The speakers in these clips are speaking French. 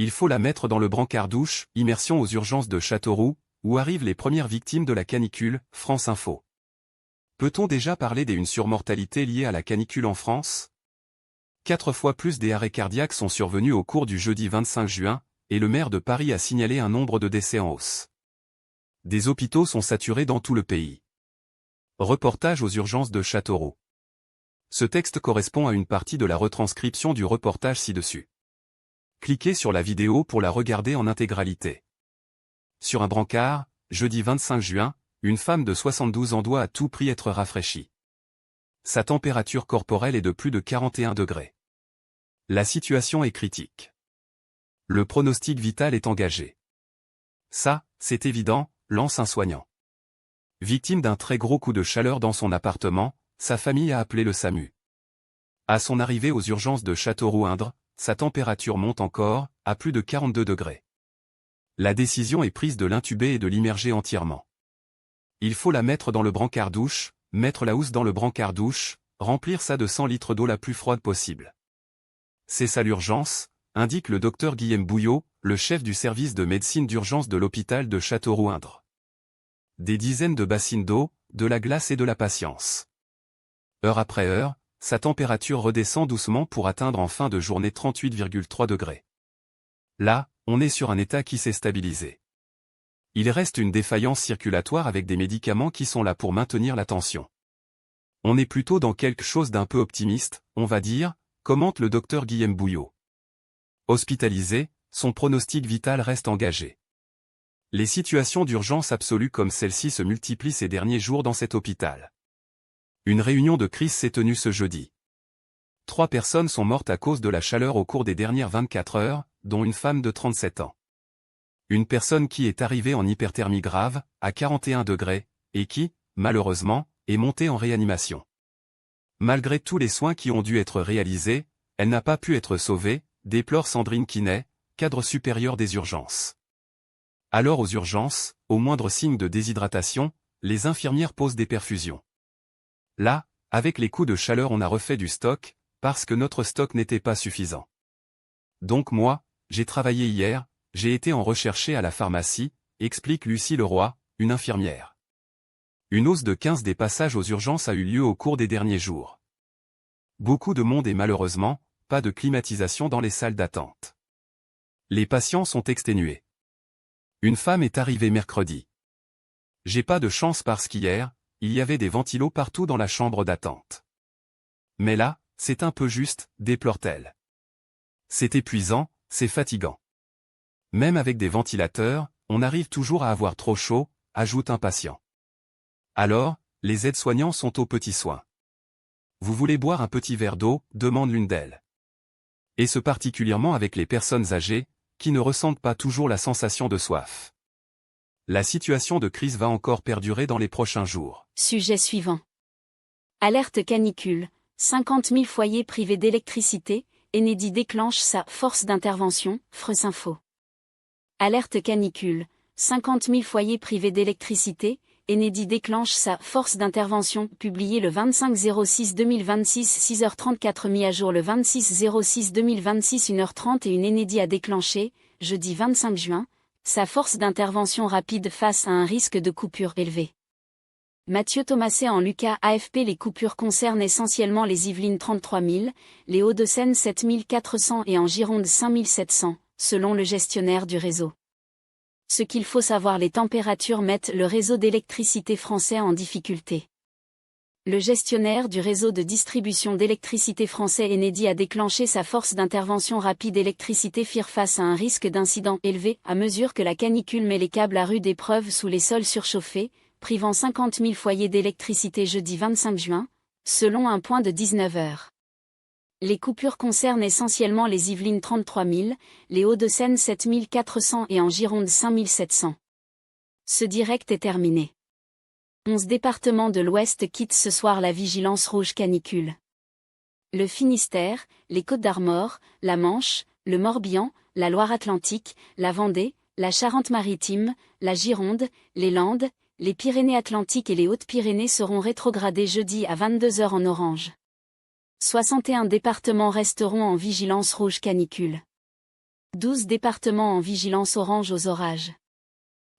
Il faut la mettre dans le brancard douche, immersion aux urgences de Châteauroux, où arrivent les premières victimes de la canicule, France Info. Peut-on déjà parler d'une surmortalité liée à la canicule en France? 4 fois plus des arrêts cardiaques sont survenus au cours du jeudi 25 juin, et le maire de Paris a signalé un nombre de décès en hausse. Des hôpitaux sont saturés dans tout le pays. Reportage aux urgences de Châteauroux. Ce texte correspond à une partie de la retranscription du reportage ci-dessus. Cliquez sur la vidéo pour la regarder en intégralité. Sur un brancard, jeudi 25 juin, une femme de 72 ans doit à tout prix être rafraîchie. Sa température corporelle est de plus de 41 degrés. La situation est critique. Le pronostic vital est engagé. Ça, c'est évident, lance un soignant. Victime d'un très gros coup de chaleur dans son appartement, sa famille a appelé le SAMU. À son arrivée aux urgences de Châteauroux-Indre, sa température monte encore, à plus de 42 degrés. La décision est prise de l'intuber et de l'immerger entièrement. Il faut la mettre dans le brancard douche, mettre la housse dans le brancard douche, remplir ça de 100 litres d'eau la plus froide possible. C'est ça l'urgence, indique le docteur Guillaume Bouillot, le chef du service de médecine d'urgence de l'hôpital de Châteauroux-Indre. Des dizaines de bassines d'eau, de la glace et de la patience. Heure après heure, sa température redescend doucement pour atteindre en fin de journée 38,3 degrés. Là, on est sur un état qui s'est stabilisé. Il reste une défaillance circulatoire avec des médicaments qui sont là pour maintenir la tension. On est plutôt dans quelque chose d'un peu optimiste, on va dire, commente le docteur Guillaume Bouillot. Hospitalisé, son pronostic vital reste engagé. Les situations d'urgence absolue comme celle-ci se multiplient ces derniers jours dans cet hôpital. Une réunion de crise s'est tenue ce jeudi. 3 personnes sont mortes à cause de la chaleur au cours des dernières 24 heures, dont une femme de 37 ans. Une personne qui est arrivée en hyperthermie grave, à 41 degrés, et qui, malheureusement, est montée en réanimation. Malgré tous les soins qui ont dû être réalisés, elle n'a pas pu être sauvée, déplore Sandrine Quinet, cadre supérieur des urgences. Alors aux urgences, au moindre signe de déshydratation, les infirmières posent des perfusions. Là, avec les coups de chaleur on a refait du stock, parce que notre stock n'était pas suffisant. Donc moi, j'ai travaillé hier, j'ai été en rechercher à la pharmacie, explique Lucie Leroy, une infirmière. Une hausse de 15 des passages aux urgences a eu lieu au cours des derniers jours. Beaucoup de monde et malheureusement, pas de climatisation dans les salles d'attente. Les patients sont exténués. Une femme est arrivée mercredi. J'ai pas de chance parce qu'hier, il y avait des ventilos partout dans la chambre d'attente. Mais là, c'est un peu juste, déplore-t-elle. C'est épuisant, c'est fatigant. Même avec des ventilateurs, on arrive toujours à avoir trop chaud, ajoute un patient. Alors, les aides-soignants sont aux petits soins. Vous voulez boire un petit verre d'eau, demande l'une d'elles. Et ce particulièrement avec les personnes âgées, qui ne ressentent pas toujours la sensation de soif. La situation de crise va encore perdurer dans les prochains jours. Sujet suivant. Alerte canicule. 50 000 foyers privés d'électricité. Enedis déclenche sa force d'intervention. France Info. Alerte canicule. 50 000 foyers privés d'électricité. Enedis déclenche sa force d'intervention. Publié le 25/06/2026, 6h34, mis à jour le 26/06/2026, 1h30 et une Enedis a déclenché, jeudi 25 juin, sa force d'intervention rapide face à un risque de coupure élevé. Mathieu Thomasset en Lucas AFP. Les coupures concernent essentiellement les Yvelines 33 000, les Hauts-de-Seine 7 400 et en Gironde 5 700, selon le gestionnaire du réseau. Ce qu'il faut savoir, les températures mettent le réseau d'électricité français en difficulté. Le gestionnaire du réseau de distribution d'électricité français Enedis a déclenché sa force d'intervention rapide électricité FIR face à un risque d'incident élevé à mesure que la canicule met les câbles à rude épreuve sous les sols surchauffés, privant 50 000 foyers d'électricité jeudi 25 juin, selon un point de 19h. Les coupures concernent essentiellement les Yvelines 33 000, les Hauts-de-Seine 7 400 et en Gironde 5 700. Ce direct est terminé. 11 départements de l'Ouest quittent ce soir la vigilance rouge canicule. Le Finistère, les Côtes-d'Armor, la Manche, le Morbihan, la Loire-Atlantique, la Vendée, la Charente-Maritime, la Gironde, les Landes, les Pyrénées-Atlantiques et les Hautes-Pyrénées seront rétrogradés jeudi à 22h en orange. 61 départements resteront en vigilance rouge canicule. 12 départements en vigilance orange aux orages.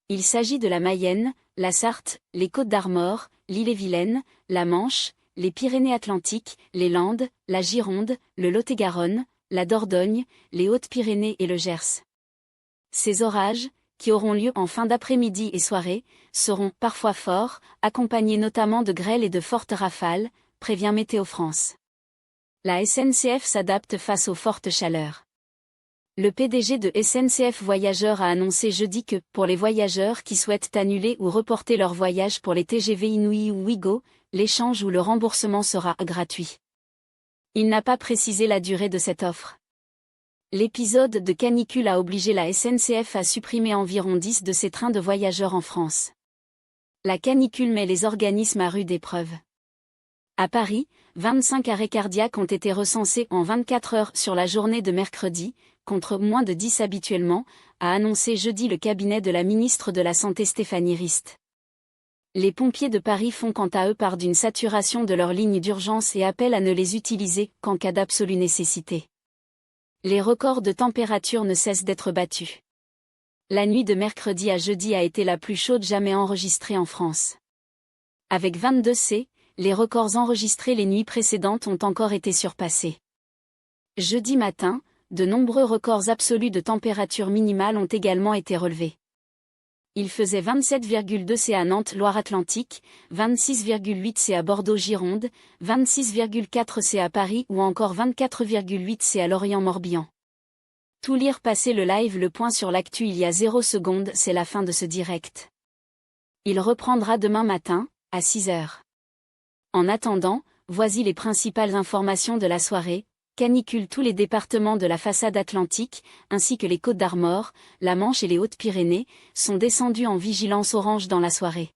Il s'agit de la Mayenne, la Sarthe, les Côtes-d'Armor, l'Ille-et-Vilaine, la Manche, les Pyrénées-Atlantiques, les Landes, la Gironde, le Lot-et-Garonne, la Dordogne, les Hautes-Pyrénées et le Gers. Ces orages, qui auront lieu en fin d'après-midi et soirée, seront parfois forts, accompagnés notamment de grêles et de fortes rafales, prévient Météo France. La SNCF s'adapte face aux fortes chaleurs. Le PDG de SNCF Voyageurs a annoncé jeudi que, pour les voyageurs qui souhaitent annuler ou reporter leur voyage pour les TGV Inouï ou Ouigo, l'échange ou le remboursement sera gratuit. Il n'a pas précisé la durée de cette offre. L'épisode de canicule a obligé la SNCF à supprimer environ 10 de ses trains de voyageurs en France. La canicule met les organismes à rude épreuve. À Paris, 25 arrêts cardiaques ont été recensés en 24 heures sur la journée de mercredi, contre moins de 10 habituellement, a annoncé jeudi le cabinet de la ministre de la Santé Stéphanie Rist. Les pompiers de Paris font quant à eux part d'une saturation de leurs lignes d'urgence et appellent à ne les utiliser qu'en cas d'absolue nécessité. Les records de température ne cessent d'être battus. La nuit de mercredi à jeudi a été la plus chaude jamais enregistrée en France. Avec 22 C, les records enregistrés les nuits précédentes ont encore été surpassés. Jeudi matin, de nombreux records absolus de température minimale ont également été relevés. Il faisait 27,2 C à Nantes Loire-Atlantique, 26,8 C à Bordeaux-Gironde, 26,4 C à Paris ou encore 24,8 C à Lorient-Morbihan. Tout lire passer le live Le Point sur l'actu il y a 0 secondes, c'est la fin de ce direct. Il reprendra demain matin, à 6h. En attendant, voici les principales informations de la soirée. Canicule. Tous les départements de la façade atlantique, ainsi que les Côtes-d'Armor, la Manche et les Hautes-Pyrénées, sont descendus en vigilance orange dans la soirée.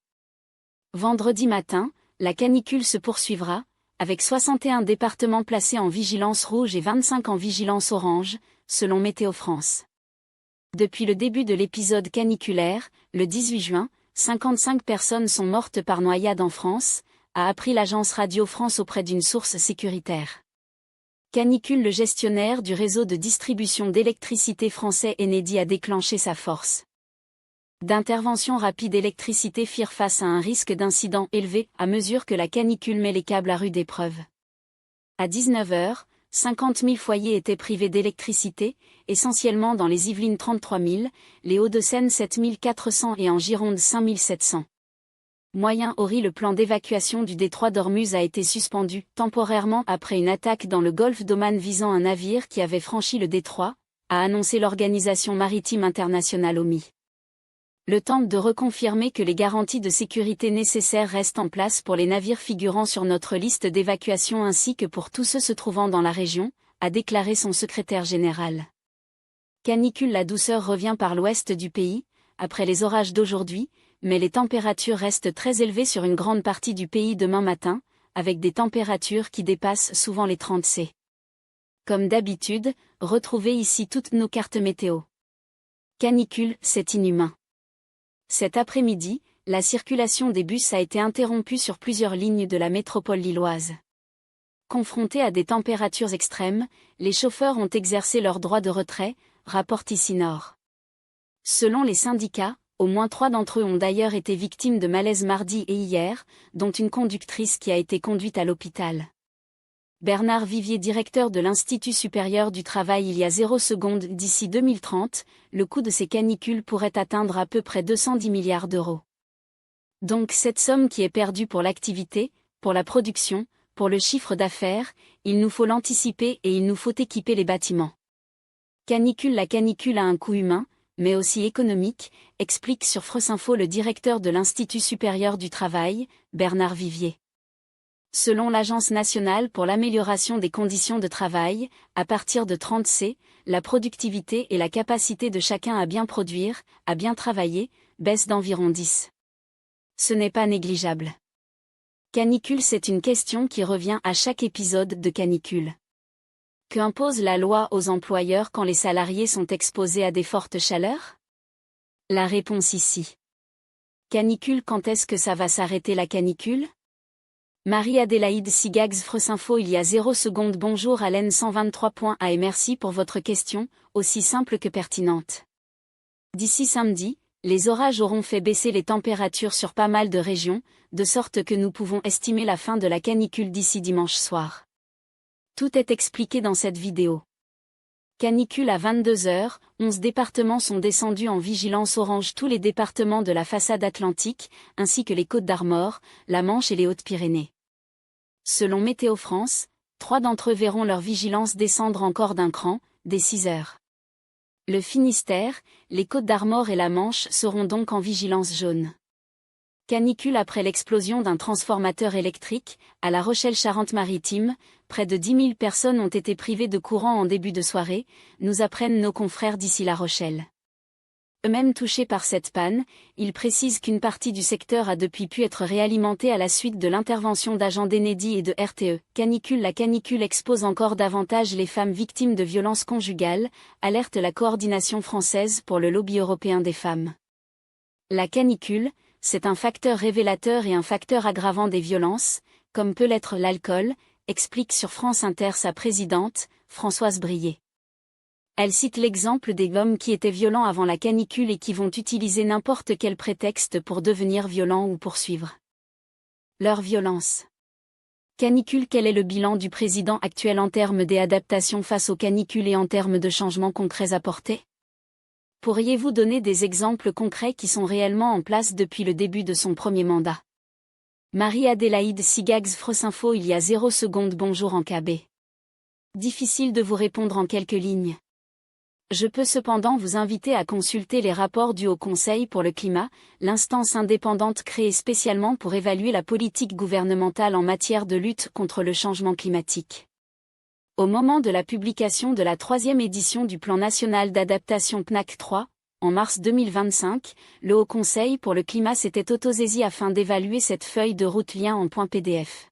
Vendredi matin, la canicule se poursuivra, avec 61 départements placés en vigilance rouge et 25 en vigilance orange, selon Météo France. Depuis le début de l'épisode caniculaire, le 18 juin, 55 personnes sont mortes par noyade en France, a appris l'agence Radio France auprès d'une source sécuritaire. Canicule. Le gestionnaire du réseau de distribution d'électricité français Enedis a déclenché sa force d'intervention rapide électricité FIR face à un risque d'incident élevé à mesure que la canicule met les câbles à rude épreuve. À 19h, 50 000 foyers étaient privés d'électricité, essentiellement dans les Yvelines 33 000, les Hauts-de-Seine 7 400 et en Gironde 5 700. Moyen-Ori. Le plan d'évacuation du détroit d'Ormuz a été suspendu temporairement après une attaque dans le golfe d'Oman visant un navire qui avait franchi le détroit, a annoncé l'Organisation maritime internationale OMI. Le temps de reconfirmer que les garanties de sécurité nécessaires restent en place pour les navires figurant sur notre liste d'évacuation ainsi que pour tous ceux se trouvant dans la région, a déclaré son secrétaire général. Canicule. La douceur revient par l'ouest du pays, après les orages d'aujourd'hui, mais les températures restent très élevées sur une grande partie du pays demain matin, avec des températures qui dépassent souvent les 30 C. Comme d'habitude, retrouvez ici toutes nos cartes météo. Canicule. C'est inhumain. Cet après-midi, la circulation des bus a été interrompue sur plusieurs lignes de la métropole lilloise. Confrontés à des températures extrêmes, les chauffeurs ont exercé leur droit de retrait, rapporte ici Nord. Selon les syndicats, au moins 3 d'entre eux ont d'ailleurs été victimes de malaise mardi et hier, dont une conductrice qui a été conduite à l'hôpital. Bernard Vivier, directeur de l'Institut supérieur du travail il y a 0 secondes. D'ici 2030, le coût de ces canicules pourrait atteindre à peu près 210 milliards d'euros. Donc cette somme qui est perdue pour l'activité, pour la production, pour le chiffre d'affaires, il nous faut l'anticiper et il nous faut équiper les bâtiments. Canicule. La canicule a un coût humain, mais aussi économique, explique sur France Info le directeur de l'Institut supérieur du travail, Bernard Vivier. Selon l'Agence nationale pour l'amélioration des conditions de travail, à partir de 30 C, la productivité et la capacité de chacun à bien produire, à bien travailler, baissent d'environ 10. Ce n'est pas négligeable. Canicule. C'est une question qui revient à chaque épisode de canicule. Qu'impose la loi aux employeurs quand les salariés sont exposés à des fortes chaleurs? La réponse ici. Canicule. Quand est-ce que ça va s'arrêter la canicule? Marie-Adélaïde Sigags Fresinfo il y a 0 secondes. Bonjour Alain 123.a et merci pour votre question, aussi simple que pertinente. D'ici samedi, les orages auront fait baisser les températures sur pas mal de régions, de sorte que nous pouvons estimer la fin de la canicule d'ici dimanche soir. Tout est expliqué dans cette vidéo. Canicule à 22h, 11 départements sont descendus en vigilance orange, tous les départements de la façade atlantique, ainsi que les Côtes-d'Armor, la Manche et les Hautes-Pyrénées. Selon Météo France, 3 d'entre eux verront leur vigilance descendre encore d'un cran, dès 6h. Le Finistère, les Côtes-d'Armor et la Manche seront donc en vigilance jaune. Canicule après l'explosion d'un transformateur électrique, à La Rochelle-Charente-Maritime, près de 10 000 personnes ont été privées de courant en début de soirée, nous apprennent nos confrères d'ici La Rochelle. Eux-mêmes touchés par cette panne, ils précisent qu'une partie du secteur a depuis pu être réalimentée à la suite de l'intervention d'agents d'Enedis et de RTE. La canicule expose encore davantage les femmes victimes de violences conjugales, alerte la coordination française pour le lobby européen des femmes. La canicule, c'est un facteur révélateur et un facteur aggravant des violences, comme peut l'être l'alcool, explique sur France Inter sa présidente, Françoise Brier. Elle cite l'exemple des hommes qui étaient violents avant la canicule et qui vont utiliser n'importe quel prétexte pour devenir violents ou poursuivre leur violence. Canicule. Quel est le bilan du président actuel en termes des adaptations face aux canicules et en termes de changements concrets apportés? Pourriez-vous donner des exemples concrets qui sont réellement en place depuis le début de son premier mandat? Marie-Adélaïde Sigags Fresinfo il y a 0 secondes. Bonjour en KB. Difficile de vous répondre en quelques lignes. Je peux cependant vous inviter à consulter les rapports du Haut Conseil pour le climat, l'instance indépendante créée spécialement pour évaluer la politique gouvernementale en matière de lutte contre le changement climatique. Au moment de la publication de la 3e édition du Plan national d'adaptation PNAC 3, en mars 2025, le Haut Conseil pour le climat s'était autosaisi afin d'évaluer cette feuille de route lien en .pdf.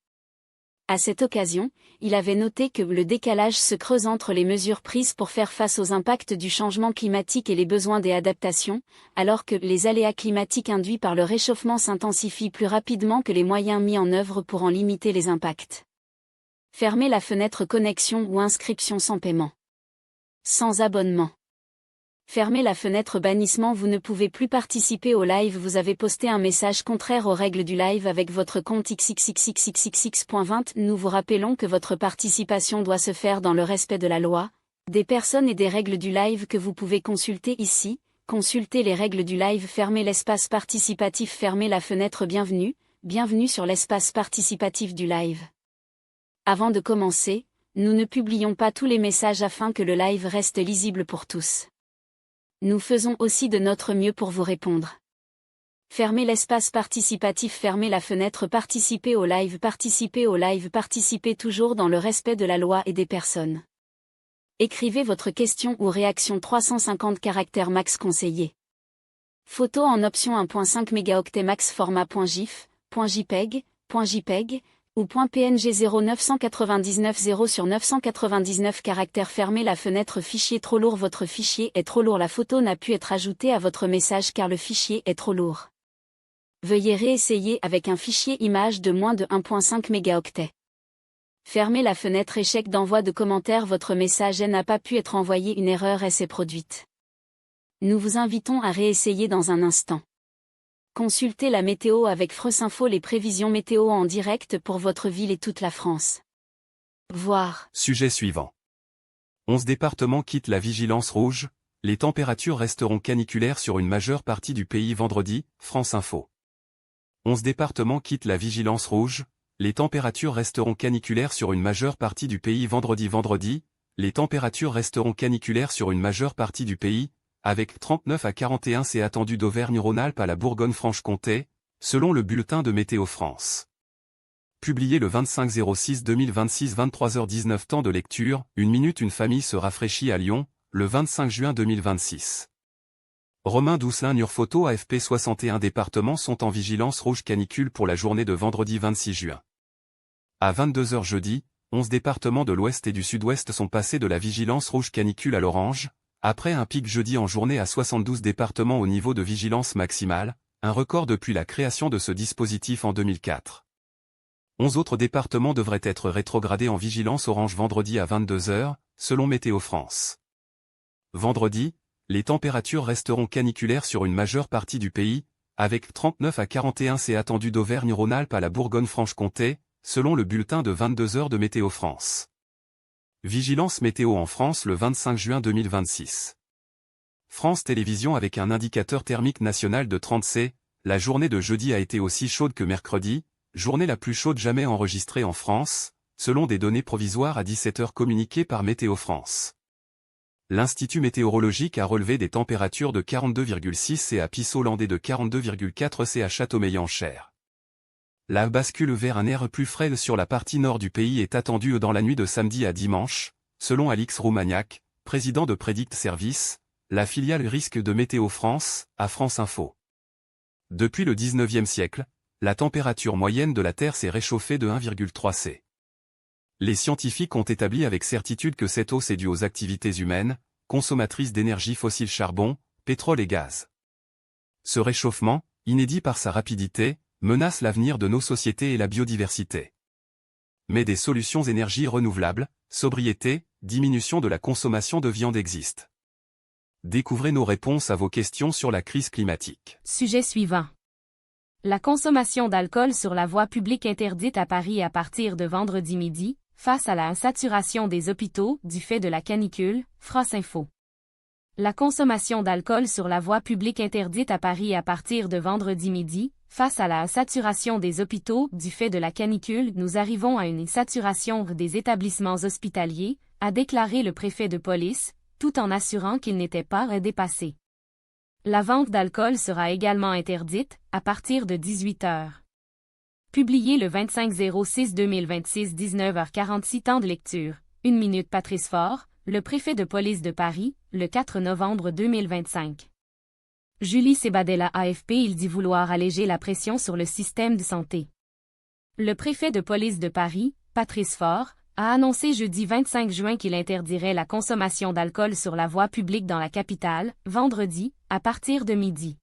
À cette occasion, il avait noté que le décalage se creuse entre les mesures prises pour faire face aux impacts du changement climatique et les besoins des adaptations, alors que les aléas climatiques induits par le réchauffement s'intensifient plus rapidement que les moyens mis en œuvre pour en limiter les impacts. Fermez la fenêtre connexion ou inscription sans paiement. Sans abonnement. Fermez la fenêtre bannissement. Vous ne pouvez plus participer au live. Vous avez posté un message contraire aux règles du live avec votre compte xxxxxxx.20. Nous vous rappelons que votre participation doit se faire dans le respect de la loi, des personnes et des règles du live que vous pouvez consulter ici. Consultez les règles du live. Fermez l'espace participatif. Fermez la fenêtre bienvenue. Bienvenue sur l'espace participatif du live. Avant de commencer, nous ne publions pas tous les messages afin que le live reste lisible pour tous. Nous faisons aussi de notre mieux pour vous répondre. Fermez l'espace participatif. Fermez la fenêtre participer au live. Participez au live. Participez toujours dans le respect de la loi et des personnes. Écrivez votre question ou réaction 350 caractères max conseillé. Photo en option 1.5 mégaoctets max format .gif, .jpeg, .jpeg ou .png 0999 0 sur 999 caractères. Fermez la fenêtre fichier trop lourd. Votre fichier est trop lourd. La photo n'a pu être ajoutée à votre message car le fichier est trop lourd. Veuillez réessayer avec un fichier image de moins de 1.5 mégaoctets. Fermez la fenêtre échec d'envoi de commentaires. Votre message n'a pas pu être envoyé. Une erreur s'est produite. Nous vous invitons à réessayer dans un instant. Consultez la météo avec Fresinfo, les prévisions météo en direct pour votre ville et toute la France. Voir. Sujet suivant. 11 départements quittent la vigilance rouge, les températures resteront caniculaires sur une majeure partie du pays vendredi, France Info. 11 départements quittent la vigilance rouge, les températures resteront caniculaires sur une majeure partie du pays vendredi, les températures resteront caniculaires sur une majeure partie du pays, avec 39 à 41 c'est attendu d'Auvergne-Rhône-Alpes à la Bourgogne-Franche-Comté, selon le bulletin de Météo France. Publié le 25/06/2026 23h19 temps de lecture, 1 minute une famille se rafraîchit à Lyon, le 25 juin 2026. Romain Doucelin Photo AFP 61 départements sont en vigilance rouge canicule pour la journée de vendredi 26 juin. À 22h jeudi, 11 départements de l'Ouest et du Sud-Ouest sont passés de la vigilance rouge canicule à l'orange, après un pic jeudi en journée à 72 départements au niveau de vigilance maximale, un record depuis la création de ce dispositif en 2004. 11 autres départements devraient être rétrogradés en vigilance orange vendredi à 22 h, selon Météo France. Vendredi, les températures resteront caniculaires sur une majeure partie du pays, avec 39 à 41 C attendu d'Auvergne-Rhône-Alpes à la Bourgogne-Franche-Comté, selon le bulletin de 22 h de Météo France. Vigilance météo en France le 25 juin 2026. France Télévisions avec un indicateur thermique national de 30 C, la journée de jeudi a été aussi chaude que mercredi, journée la plus chaude jamais enregistrée en France, selon des données provisoires à 17 h communiquées par Météo France. L'Institut météorologique a relevé des températures de 42,6 C à Pissot-Landais de 42,4 C à Châteaumeillan-Cher. La bascule vers un air plus frais sur la partie nord du pays est attendue dans la nuit de samedi à dimanche, selon Alix Roumaniac, président de Predict Service, la filiale risque de Météo France, à France Info. Depuis le 19e siècle, la température moyenne de la Terre s'est réchauffée de 1,3 C. Les scientifiques ont établi avec certitude que cette hausse est due aux activités humaines, consommatrices d'énergie fossile charbon, pétrole et gaz. Ce réchauffement, inédit par sa rapidité, menace l'avenir de nos sociétés et la biodiversité. Mais des solutions énergie renouvelables, sobriété, diminution de la consommation de viande existent. Découvrez nos réponses à vos questions sur la crise climatique. Sujet suivant. La consommation d'alcool sur la voie publique interdite à Paris à partir de vendredi midi, face à la saturation des hôpitaux du fait de la canicule, France Info. La consommation d'alcool sur la voie publique interdite à Paris à partir de vendredi midi, face à la saturation des hôpitaux du fait de la canicule, nous arrivons à une saturation des établissements hospitaliers, a déclaré le préfet de police, tout en assurant qu'il n'était pas dépassé. La vente d'alcool sera également interdite, à partir de 18 h. Publié le 25/06/2026 19h46 temps de lecture, 1 minute Patrice Faure, le préfet de police de Paris, le 4 novembre 2025. Julie Sebadella AFP. Il dit vouloir alléger la pression sur le système de santé. Le préfet de police de Paris, Patrice Faure, a annoncé jeudi 25 juin qu'il interdirait la consommation d'alcool sur la voie publique dans la capitale, vendredi, à partir de midi.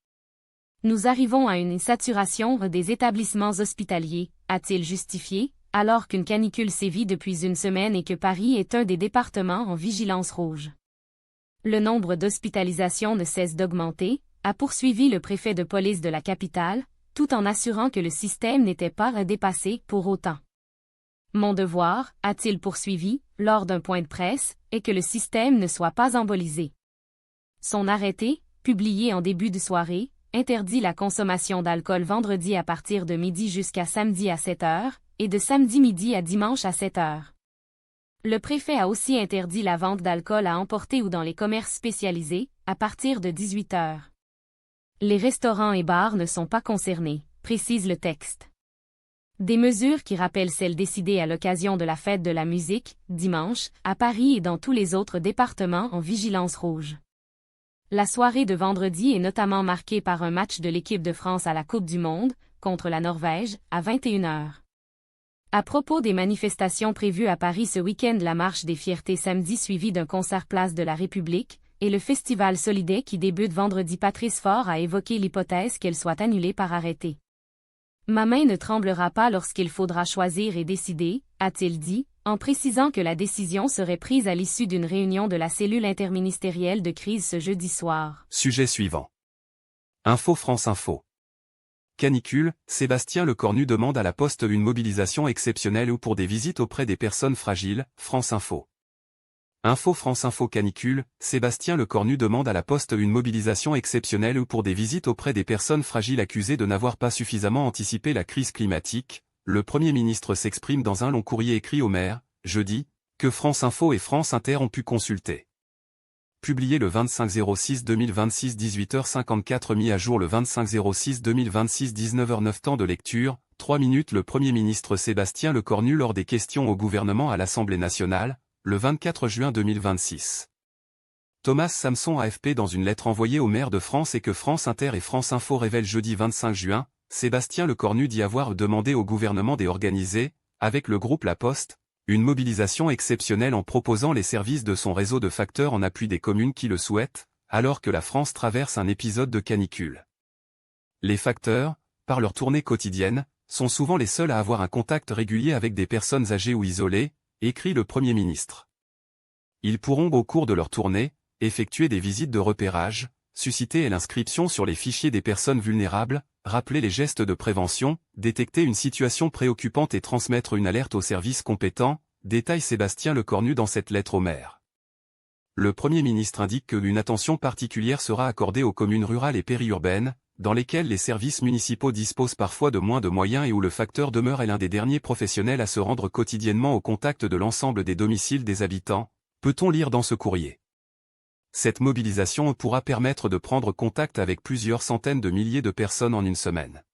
Nous arrivons à une saturation des établissements hospitaliers, a-t-il justifié, alors qu'une canicule sévit depuis une semaine et que Paris est un des départements en vigilance rouge. Le nombre d'hospitalisations ne cesse d'augmenter, a poursuivi le préfet de police de la capitale, tout en assurant que le système n'était pas dépassé pour autant. Mon devoir, a-t-il poursuivi, lors d'un point de presse, est que le système ne soit pas embolisé. Son arrêté, publié en début de soirée, interdit la consommation d'alcool vendredi à partir de midi jusqu'à samedi à 7 h, et de samedi midi à dimanche à 7 h. Le préfet a aussi interdit la vente d'alcool à emporter ou dans les commerces spécialisés, à partir de 18 h. Les restaurants et bars ne sont pas concernés, précise le texte. Des mesures qui rappellent celles décidées à l'occasion de la fête de la musique, dimanche, à Paris et dans tous les autres départements en vigilance rouge. La soirée de vendredi est notamment marquée par un match de l'équipe de France à la Coupe du Monde, contre la Norvège, à 21 h. À propos des manifestations prévues à Paris ce week-end, la marche des fiertés samedi suivie d'un concert place de la République, et le festival Soliday qui débute vendredi. Patrice Faure a évoqué l'hypothèse qu'elle soit annulée par arrêté. Ma main ne tremblera pas lorsqu'il faudra choisir et décider, a-t-il dit, en précisant que la décision serait prise à l'issue d'une réunion de la cellule interministérielle de crise ce jeudi soir. Sujet suivant. Info France Info. Canicule, Sébastien Lecornu demande à la Poste une mobilisation exceptionnelle ou pour des visites auprès des personnes fragiles, France Info. Info France Info. Canicule, Sébastien Lecornu demande à la Poste une mobilisation exceptionnelle ou pour des visites auprès des personnes fragiles accusées de n'avoir pas suffisamment anticipé la crise climatique. Le Premier ministre s'exprime dans un long courrier écrit au maire, jeudi, que France Info et France Inter ont pu consulter. Publié le 25/06/2026 18h54, mis à jour le 25/06/2026 19h09 temps de lecture, 3 minutes. Le Premier ministre Sébastien Lecornu lors des questions au gouvernement à l'Assemblée nationale, le 24 juin 2026. Thomas Samson AFP. Dans une lettre envoyée aux maires de France et que France Inter et France Info révèlent jeudi 25 juin, Sébastien Lecornu dit avoir demandé au gouvernement d'organiser, avec le groupe La Poste, une mobilisation exceptionnelle en proposant les services de son réseau de facteurs en appui des communes qui le souhaitent, alors que la France traverse un épisode de canicule. Les facteurs, par leur tournée quotidienne, sont souvent les seuls à avoir un contact régulier avec des personnes âgées ou isolées, écrit le Premier ministre. Ils pourront au cours de leur tournée, effectuer des visites de repérage, susciter l'inscription sur les fichiers des personnes vulnérables, rappeler les gestes de prévention, détecter une situation préoccupante et transmettre une alerte aux services compétents, détaille Sébastien Lecornu dans cette lettre au maire. Le Premier ministre indique qu'une attention particulière sera accordée aux communes rurales et périurbaines, dans lesquelles les services municipaux disposent parfois de moins de moyens et où le facteur demeure est l'un des derniers professionnels à se rendre quotidiennement au contact de l'ensemble des domiciles des habitants, peut-on lire dans ce courrier. Cette mobilisation pourra permettre de prendre contact avec plusieurs centaines de milliers de personnes en une semaine.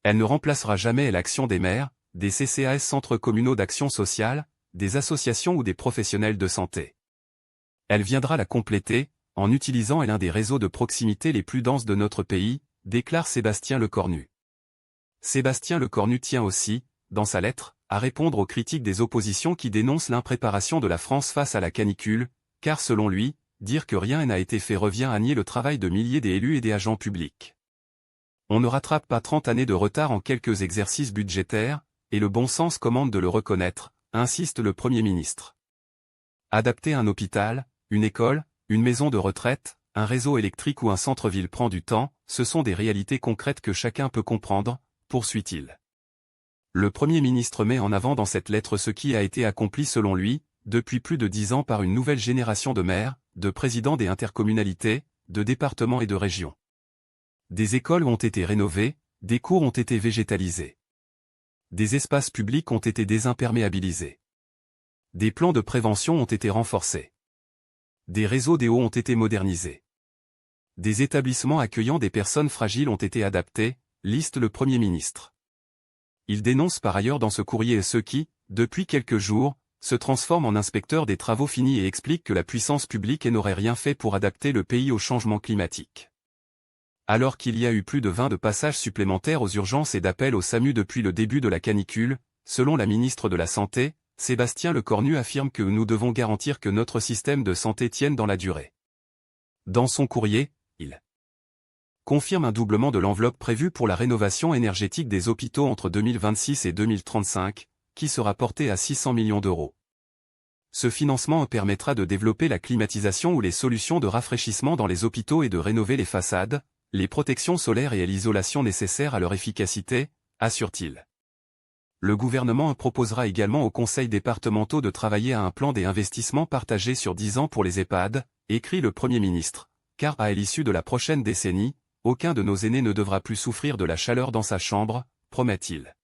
Elle ne remplacera jamais l'action des maires, des CCAS centres communaux d'action sociale, des associations ou des professionnels de santé. Elle viendra la compléter, en utilisant l'un des réseaux de proximité les plus denses de notre pays, déclare Sébastien Lecornu. Sébastien Lecornu tient aussi, dans sa lettre, à répondre aux critiques des oppositions qui dénoncent l'impréparation de la France face à la canicule, car selon lui, dire que rien n'a été fait revient à nier le travail de milliers d'élus et des agents publics. On ne rattrape pas 30 années de retard en quelques exercices budgétaires, et le bon sens commande de le reconnaître, insiste le Premier ministre. Adapter un hôpital, une école, une maison de retraite, un réseau électrique ou un centre-ville prend du temps, ce sont des réalités concrètes que chacun peut comprendre, poursuit-il. Le Premier ministre met en avant dans cette lettre ce qui a été accompli selon lui, depuis plus de 10 ans par une nouvelle génération de maires, de présidents des intercommunalités, de départements et de régions. Des écoles ont été rénovées, des cours ont été végétalisés. Des espaces publics ont été désimperméabilisés. Des plans de prévention ont été renforcés. Des réseaux d'eau ont été modernisés. Des établissements accueillant des personnes fragiles ont été adaptés, liste le Premier ministre. Il dénonce par ailleurs dans ce courrier ceux qui, depuis quelques jours, se transforment en inspecteurs des travaux finis et explique que la puissance publique n'aurait rien fait pour adapter le pays au changement climatique. Alors qu'il y a eu plus de 20 de passages supplémentaires aux urgences et d'appels au SAMU depuis le début de la canicule, selon la ministre de la Santé, Sébastien Lecornu affirme que nous devons garantir que notre système de santé tienne dans la durée. Dans son courrier, il confirme un doublement de l'enveloppe prévue pour la rénovation énergétique des hôpitaux entre 2026 et 2035, qui sera porté à 600 millions d'euros. Ce financement permettra de développer la climatisation ou les solutions de rafraîchissement dans les hôpitaux et de rénover les façades, les protections solaires et l'isolation nécessaires à leur efficacité, assure-t-il. Le gouvernement proposera également aux conseils départementaux de travailler à un plan des investissements partagés sur 10 ans pour les EHPAD, écrit le Premier ministre, car à l'issue de la prochaine décennie, aucun de nos aînés ne devra plus souffrir de la chaleur dans sa chambre, promet-il.